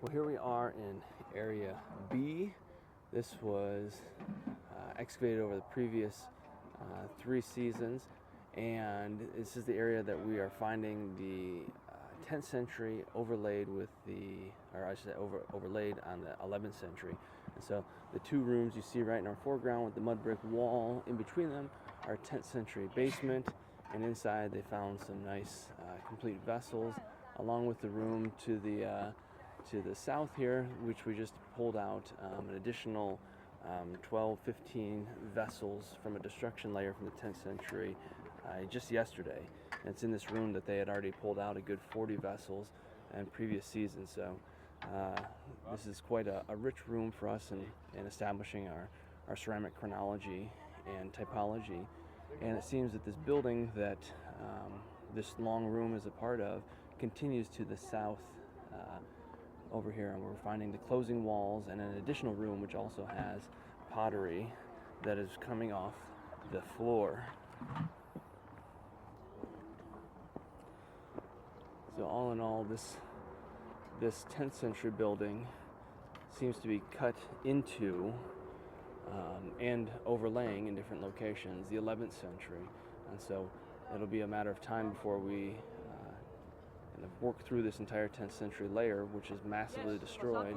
Well, here we are in Area B. This was excavated over the previous 3 seasons, and this is the area that we are finding the 10th century overlaid with overlaid on the 11th century. And so the two rooms you see right in our foreground with the mud brick wall in between them are 10th century basement, and inside they found some nice complete vessels, along with the room to the south here, which we just pulled out an additional 12, 15 vessels from a destruction layer from the 10th century just yesterday. And it's in this room that they had already pulled out a good 40 vessels in previous seasons. So this is quite a rich room for us in establishing our ceramic chronology and typology. And it seems that this building that this long room is a part of continues to the south over here, and we're finding the closing walls and an additional room which also has pottery that is coming off the floor. So all in all, this 10th century building seems to be cut into and overlaying in different locations the 11th century, and so it'll be a matter of time before we work through this entire 10th century layer, which is massively destroyed,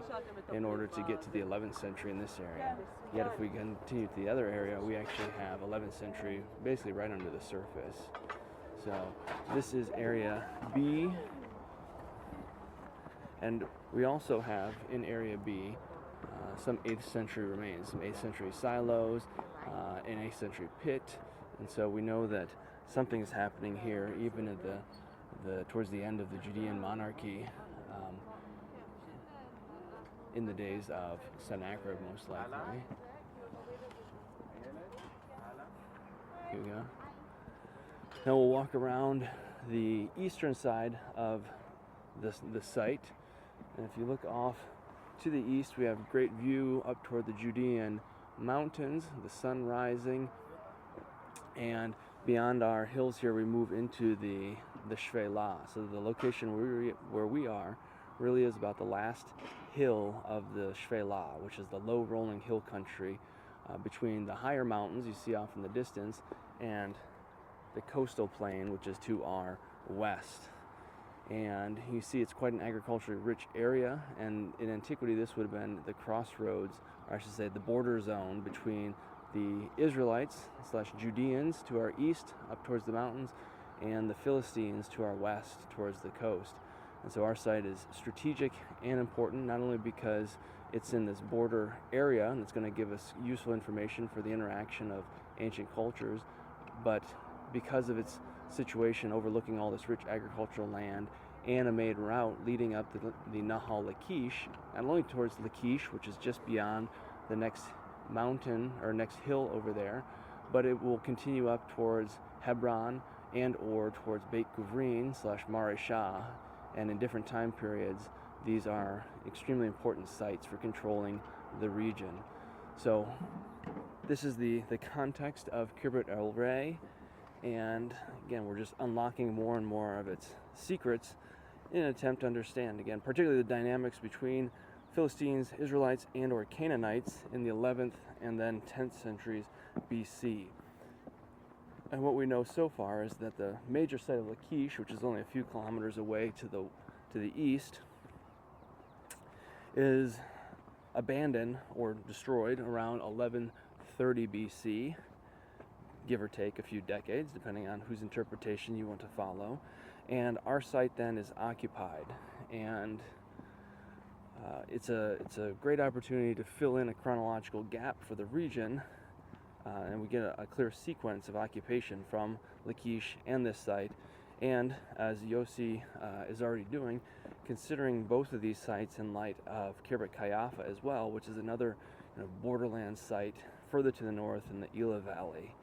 in order to get to the 11th century in this area. Yet if we continue to the other area, we actually have 11th century basically right under the surface. So this is area B, and we also have in area B some 8th century remains, some 8th century silos, an 8th century pit, and so we know that something is happening here even at towards the end of the Judean monarchy, in the days of Sennacherib, most likely. Here we go. Now we'll walk around the eastern side of the site, and if you look off to the east, we have a great view up toward the Judean mountains, the sun rising, and beyond our hills here, we move into the Shvela. So the location where we are really is about the last hill of the Shvela, which is the low rolling hill country between the higher mountains you see off in the distance and the coastal plain, which is to our west. And you see it's quite an agriculturally rich area, and in antiquity this would have been the crossroads, or I should say the border zone between the Israelites / Judeans to our east up towards the mountains, and the Philistines to our west towards the coast. And so our site is strategic and important, not only because it's in this border area and it's going to give us useful information for the interaction of ancient cultures, but because of its situation overlooking all this rich agricultural land and a main route leading up the Nahal Lachish, not only towards Lachish, which is just beyond the next mountain or next hill over there, but it will continue up towards Hebron and or towards Beit Guvrin / Mareshah, and in different time periods these are extremely important sites for controlling the region. So this is the context of Khirbet el-Rey, and again we're just unlocking more and more of its secrets in an attempt to understand, again, particularly the dynamics between Philistines, Israelites, and or Canaanites in the 11th and then 10th centuries BC. And what we know so far is that the major site of Lachish, which is only a few kilometers away to the east, is abandoned or destroyed around 1130 BC, give or take a few decades, depending on whose interpretation you want to follow. And our site then is occupied, and it's a great opportunity to fill in a chronological gap for the region, and we get a clear sequence of occupation from Lachish and this site. And as Yossi is already doing, considering both of these sites in light of Khirbet Kayafa as well, which is another borderland site further to the north in the Elah Valley.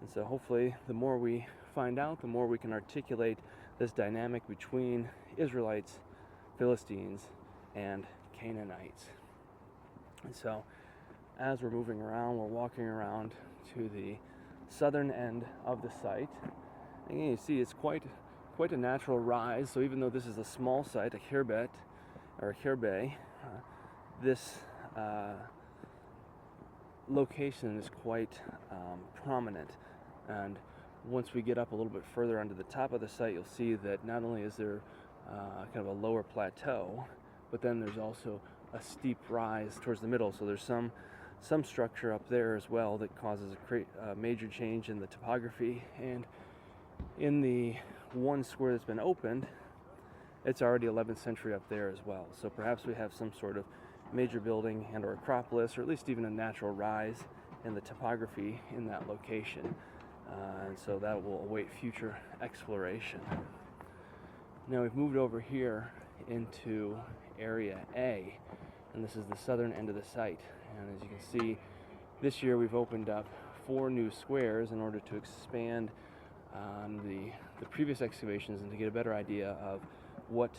And so hopefully the more we find out, the more we can articulate this dynamic between Israelites, Philistines, and Canaanites. And so as we're moving around, we're walking around to the southern end of the site. And you see it's quite a natural rise. So even though this is a small site, a Khirbet, or Khirbet, this location is quite prominent, and once we get up a little bit further onto the top of the site, you'll see that not only is there kind of a lower plateau, but then there's also a steep rise towards the middle. So there's some structure up there as well that causes a major change in the topography. And in the one square that's been opened, it's already 11th century up there as well. So perhaps we have some sort of major building and or acropolis, or at least even a natural rise in the topography in that location. And so that will await future exploration. Now we've moved over here into Area A, and this is the southern end of the site. And as you can see, this year we've opened up 4 new squares in order to expand on the previous excavations and to get a better idea of what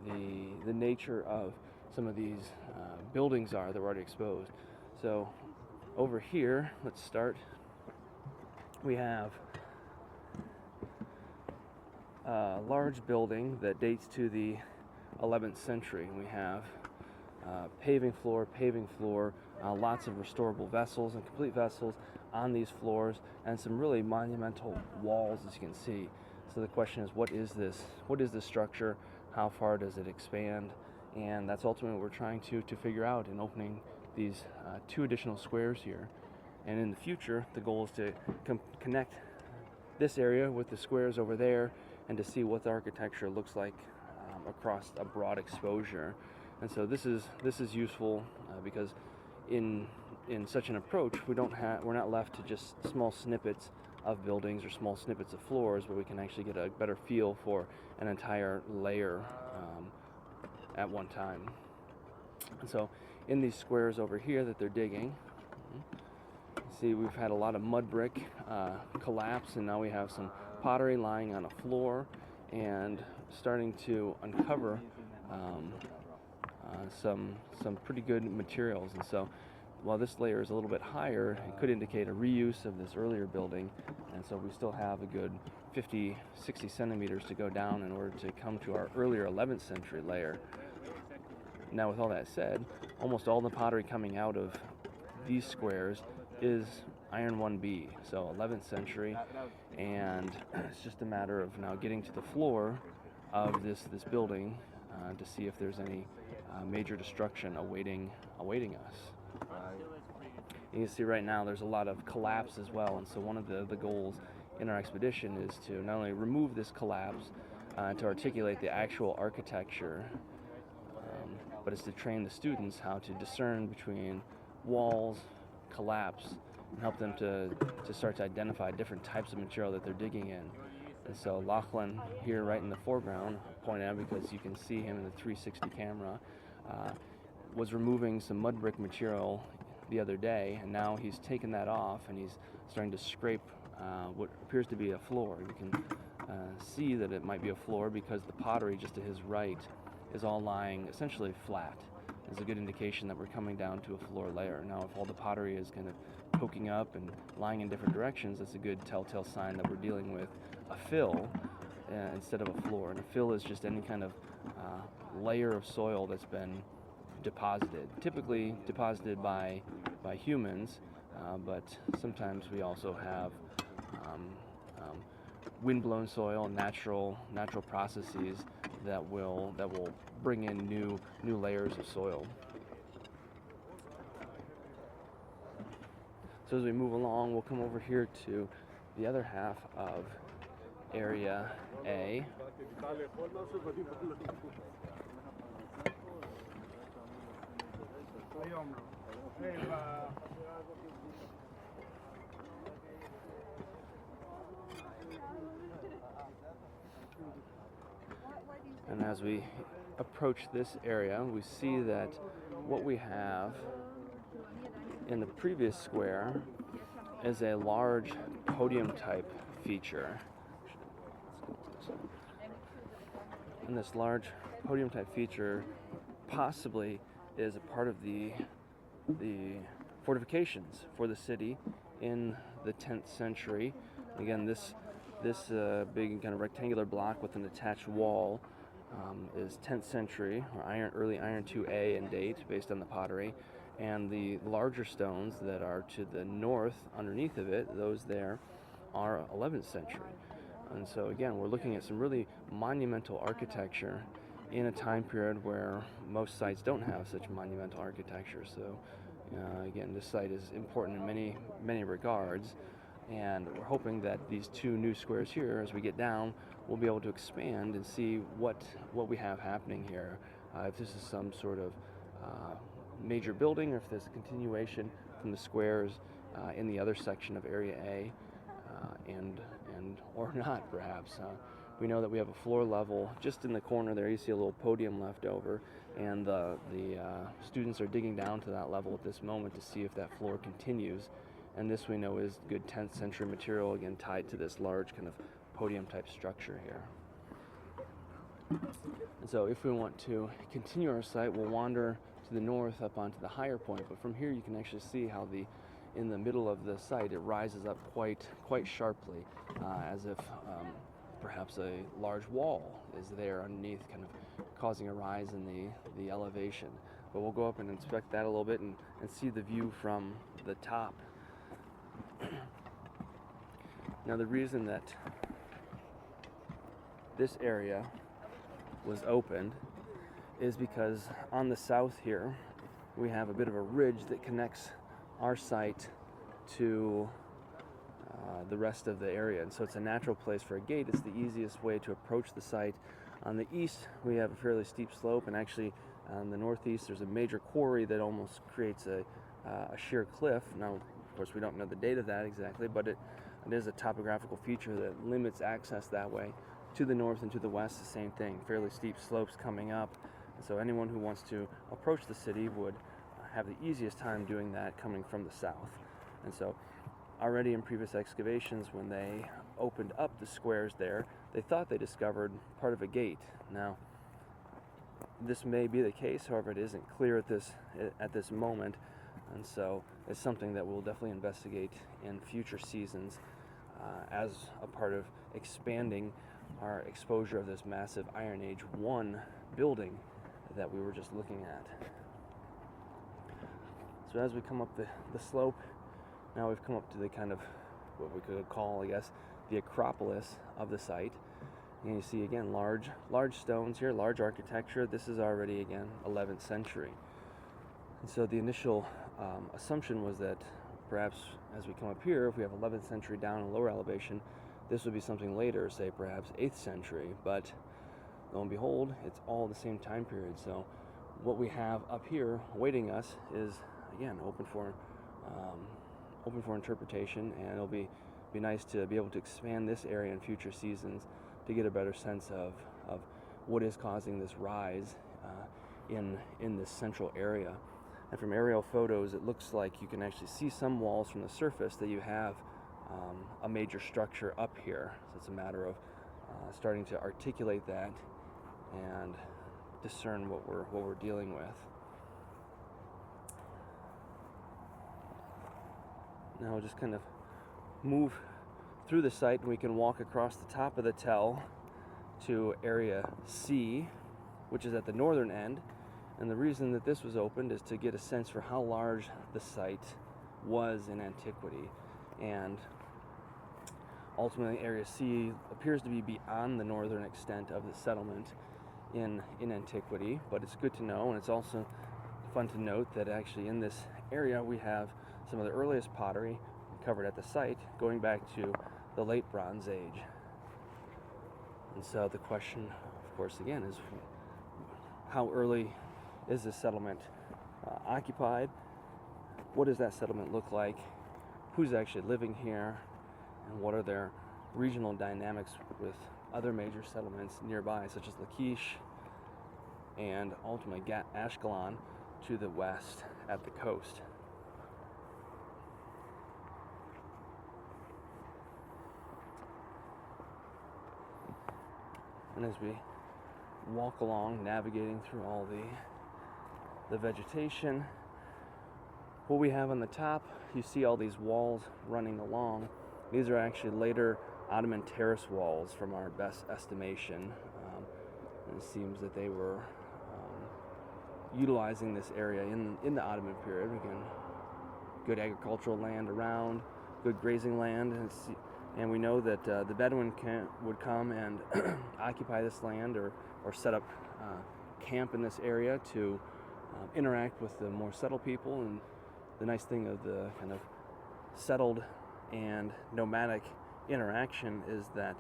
the nature of some of these buildings are that were already exposed. So over here, let's start. We have a large building that dates to the 11th century. We have paving floor, lots of restorable vessels and complete vessels on these floors, and some really monumental walls, as you can see. So the question is, what is this? What is this structure? How far does it expand? And that's ultimately what we're trying to figure out in opening these 2 additional squares here. And in the future, the goal is to connect this area with the squares over there and to see what the architecture looks like across a broad exposure. And so this is useful because in such an approach, we're not left to just small snippets of buildings or small snippets of floors, but we can actually get a better feel for an entire layer at one time. And so in these squares over here that they're digging, see, we've had a lot of mud brick collapse, and now we have some pottery lying on a floor and starting to uncover some pretty good materials. And so while this layer is a little bit higher, it could indicate a reuse of this earlier building, and so we still have a good 50-60 centimeters to go down in order to come to our earlier 11th century layer. Now, with all that said, almost all the pottery coming out of these squares is Iron 1B, so 11th century, and it's just a matter of now getting to the floor of this building to see if there's any major destruction awaiting us. You can see right now there's a lot of collapse as well, and so one of the goals in our expedition is to not only remove this collapse to articulate the actual architecture, but it's to train the students how to discern between walls, collapse, and help them to start to identify different types of material that they're digging in. And so Lachlan here right in the foreground, pointed out because you can see him in the 360 camera, was removing some mud brick material the other day, and now he's taken that off and he's starting to scrape what appears to be a floor. You can see that it might be a floor because the pottery just to his right is all lying essentially flat. It's a good indication that we're coming down to a floor layer. Now, if all the pottery is kind of poking up and lying in different directions, that's a good telltale sign that we're dealing with a fill instead of a floor. And a fill is just any kind of layer of soil that's been deposited, typically deposited by humans, but sometimes we also have wind-blown soil, natural processes that will bring in new layers of soil. So as we move along, we'll come over here to the other half of Area A. And as we approach this area, we see that what we have in the previous square is a large podium type feature. And this large podium type feature possibly is a part of the fortifications for the city in the 10th century. Again, this big kind of rectangular block with an attached wall is 10th century or early Iron 2A in date based on the pottery, and the larger stones that are to the north underneath of it, those there are 11th century. And so again, we're looking at some really monumental architecture in a time period where most sites don't have such monumental architecture. So again, this site is important in many regards, and we're hoping that these two new squares here, as we get down, we'll be able to expand and see what we have happening here. If this is some sort of major building, or if there's a continuation from the squares in the other section of Area A, and or not, perhaps. We know that we have a floor level just in the corner there. You see a little podium left over, and the students are digging down to that level at this moment to see if that floor continues. And this we know is good 10th century material, again tied to this large kind of podium type structure here. And so if we want to continue our site, we'll wander to the north up onto the higher point, but from here you can actually see how in the middle of the site it rises up quite sharply, as if perhaps a large wall is there underneath, kind of causing a rise in the elevation. But we'll go up and inspect that a little bit and see the view from the top. Now, the reason that this area was opened is because on the south here we have a bit of a ridge that connects our site to the rest of the area, and so it's a natural place for a gate. It's the easiest way to approach the site. On the east we have a fairly steep slope, and actually on the northeast there's a major quarry that almost creates a sheer cliff. Now, of course, we don't know the date of that exactly, but it is a topographical feature that limits access that way. To the north and to the west, the same thing, fairly steep slopes coming up, and so anyone who wants to approach the city would have the easiest time doing that coming from the south. And so already in previous excavations, when they opened up the squares there, they thought they discovered part of a gate. Now, this may be the case, however, it isn't clear at this moment, and so it's something that we'll definitely investigate in future seasons as a part of expanding our exposure of this massive Iron Age 1 building that we were just looking at. So as we come up the slope, now we've come up to the kind of what we could call, I guess, the Acropolis of the site. And you see again large stones here, large architecture. This is already again 11th century. And so the initial assumption was that perhaps as we come up here, if we have 11th century down in lower elevation, this would be something later, say perhaps 8th century. But lo and behold, it's all the same time period. So what we have up here awaiting us is again open for interpretation, and it'll be nice to be able to expand this area in future seasons to get a better sense of what is causing this rise in this central area. And from aerial photos, it looks like you can actually see some walls from the surface that you have a major structure up here. So it's a matter of starting to articulate that and discern what we're dealing with. Now we'll just kind of move through the site, and we can walk across the top of the tell to Area C, which is at the northern end. And the reason that this was opened is to get a sense for how large the site was in antiquity. And ultimately, Area C appears to be beyond the northern extent of the settlement in antiquity, but it's good to know, and it's also fun to note that actually in this area we have some of the earliest pottery covered at the site going back to the late Bronze Age. And so the question, of course, again, is how early is this settlement occupied? What does that settlement look like? Who's actually living here? And what are their regional dynamics with other major settlements nearby, such as Lachish and ultimately Ashkelon to the west at the coast? And as we walk along, navigating through all the vegetation, what we have on the top, you see all these walls running along. These are actually later Ottoman terrace walls from our best estimation. And it seems that they were utilizing this area in the Ottoman period. Again, good agricultural land around, good grazing land, and we know that the Bedouin would come and occupy this land or set up camp in this area to interact with the more settled people. And the nice thing of the kind of settled and nomadic interaction is that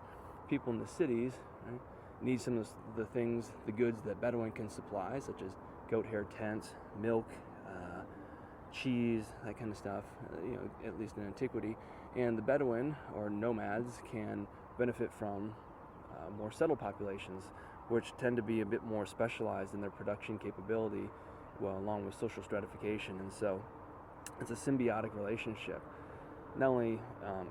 people in the cities, right, need some of the things, the goods that Bedouin can supply, such as goat hair tents, milk, cheese, that kind of stuff, at least in antiquity. And the Bedouin, or nomads, can benefit from more settled populations, which tend to be a bit more specialized in their production capability, well, along with social stratification. And so it's a symbiotic relationship, not only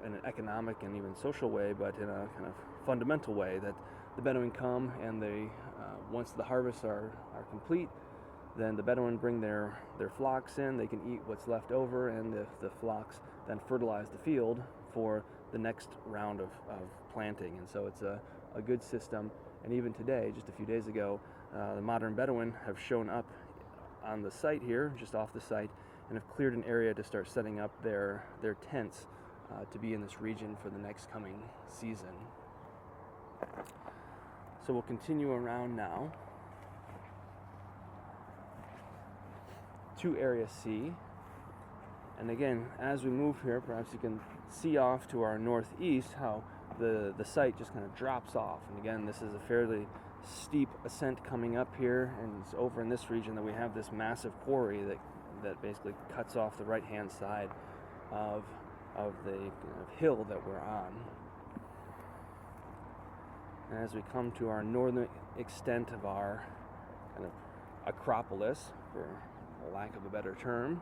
in an economic and even social way, but in a kind of fundamental way, that the Bedouin come and they, once the harvests are complete, then the Bedouin bring their flocks in, they can eat what's left over, and the flocks then fertilize the field for the next round of planting. And so it's a good system. And even today, just a few days ago, the modern Bedouin have shown up on the site here, just off the site, and have cleared an area to start setting up their tents to be in this region for the next coming season. So we'll continue around now to Area C. And again, as we move here, perhaps you can see off to our northeast how the site just kind of drops off. And again, this is a fairly steep ascent coming up here, and it's over in this region that we have this massive quarry that basically cuts off the right-hand side of the hill that we're on. And as we come to our northern extent of our kind of acropolis, for lack of a better term,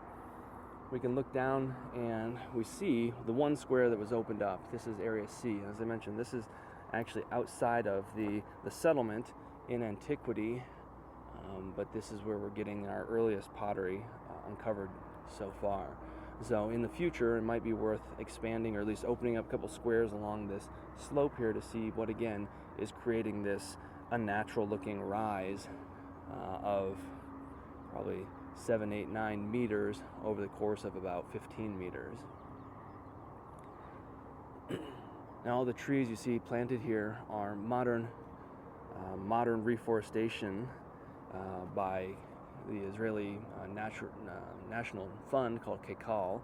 we can look down and we see the one square that was opened up. This is Area C. As I mentioned, this is actually outside of the settlement in antiquity, but this is where we're getting our earliest pottery uncovered so far. So in the future, it might be worth expanding, or at least opening up a couple squares along this slope here to see what, again, is creating this unnatural looking rise of probably 7, 8, 9 meters over the course of about 15 meters. Now all the trees you see planted here are modern reforestation by the Israeli National Fund called Kekal,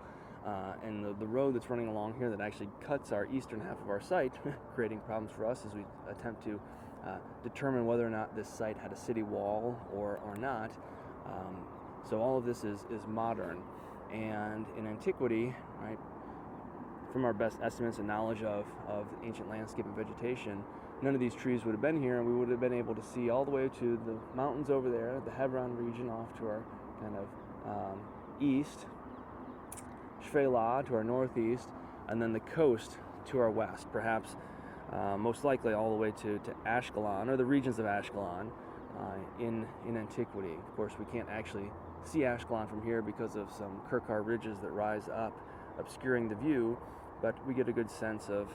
and the road that's running along here that actually cuts our eastern half of our site, creating problems for us as we attempt to determine whether or not this site had a city wall or not. So all of this is modern, and in antiquity, right, from our best estimates and knowledge of ancient landscape and vegetation, none of these trees would have been here, and we would have been able to see all the way to the mountains over there, the Hebron region off to our kind of east, Shfela to our northeast, and then the coast to our west, perhaps most likely all the way to Ashkelon, or the regions of Ashkelon in antiquity. Of course, we can't actually see Ashkelon from here because of some Kirkar ridges that rise up, obscuring the view, but we get a good sense of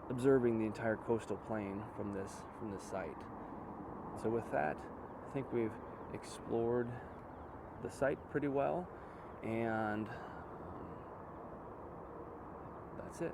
observing the entire coastal plain from this site. So with that, I think we've explored the site pretty well, and that's it.